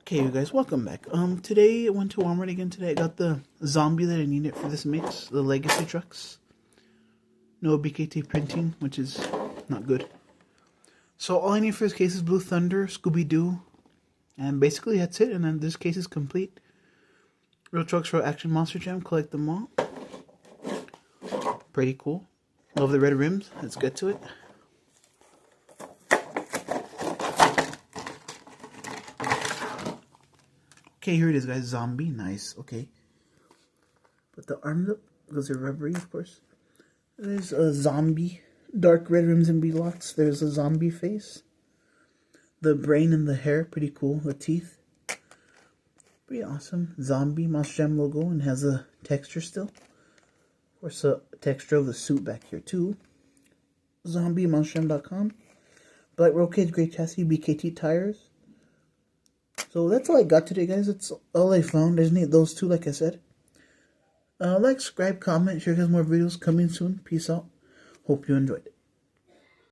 Okay, you guys, welcome back. Today I went to Walmart again today. I got the zombie that I needed for this mix, the Legacy trucks. No BKT printing, which is not good. So all I need for this case is Blue Thunder, Scooby-Doo, and basically that's it. And then this case is complete. Real Trucks for Action Monster Jam, collect them all. Pretty cool. Love the red rims. Let's get to it. Okay, here it is, guys. Zombie, nice. Okay. Put the arms up because they're rubbery, of course. There's a zombie. Dark red rims and beadlocks. There's a zombie face. The brain and the hair, pretty cool. The teeth. Pretty awesome. Zombie Monster Jam logo and has a texture still. Of course, a texture of the suit back here too. ZombieMonsterJam.com. Black Roll Cage, Great Chassis, BKT tires. So that's all I got today, guys. That's all I found. I just need those two, like I said. Like, subscribe, comment, share, guys. More videos coming soon. Peace out. Hope you enjoyed it.